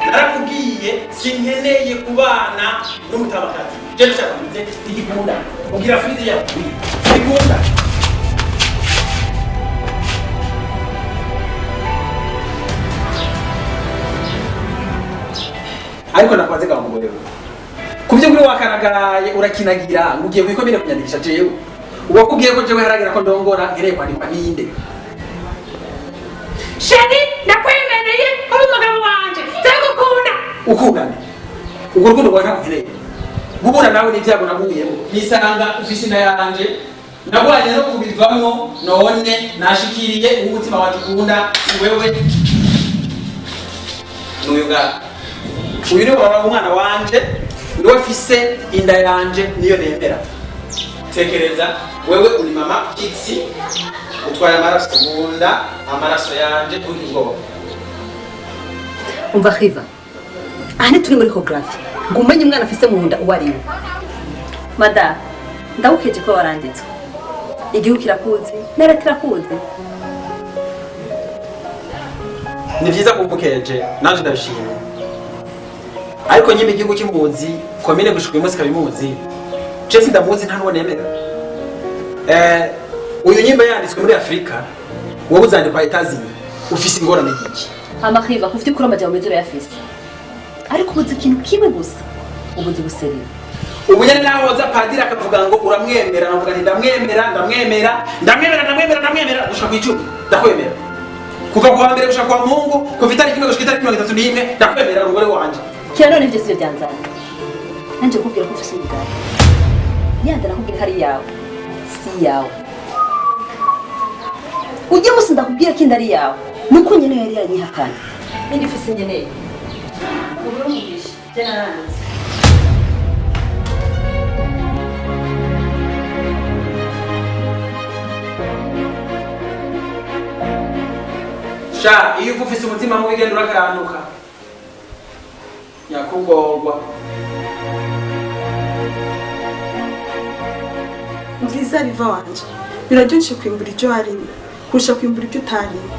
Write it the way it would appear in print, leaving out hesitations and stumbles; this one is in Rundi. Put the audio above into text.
narakubwiye sinkeneye kubana n'umutabakazi je ndashaka kuze igikunda ugira frize ya igikunda ariko nakwaze ga mugore we kuvyo kuri wakaragaye urakinagira ngugiye kwikomere kunyandikisha jewe ubakubwiye ko jewe haragira ko ndongora ngereye kwandikwa ninde Sheri nakwemereye uri umugabo wanje ndagukunda ukugane ubwo rukundo rwa ntakuhereye gubura nawe n'ivyago naguyemo nisanga ufisi na yanje nagwanye no kubivamwo none nashikiriye umutima wacu ukunda si wewe n'uyu ngaha uyu ni umwana wanje niwe fise inda yanje niyo nemera tekereza wewe uri mama X utwaye amaraso munda amaraso yanje uri ngoba umva Khiva ahane turi muri ecography ngo umenye umwana afise mu nda uwariwe mada ndawukeje ko waranditse igihugu kirakuzi nere tirakuzi ni vyiza kumbukeje nanje ndabishimye ariko nyime igihugu cy'impunzi komine gushika uyu munsi kabimuzi je sindamuzi nta nuwo nemera uyu nyimba yanditswe muri Afrika wowe uzandikwa etazini ufise ingorane y'iki hama Khiva kufite kuri amajambo mezero ya fisi ariko ubuze ikintu kimwe gusa ubuze guserera ubu nyene naho hoza padiri akavuga ngo uramwemera navuga nti ndamwemera gushika kw'icumi ndakwemera kuva kwa mbere gushika kwa Mungu kuva itariki imwe gushika itariki 31 ndakwemera umugore wanje kira none ivyo sivyo byanzanye nanje kubwira ko ufise umugabo yanda nakubwira hari yawe si yawe ujye musi ndakubwira ko inda ari yawe nuko nyene yari yanyihakana nindi ufise nyene uburo mugisha je naranze sha iyo ufise umutima mubi genda urakarantuka nyakugorwa Nziza riva wanje biraryoshe kwimbura ibyo warimye kurusha kwimbura ibyo utarimye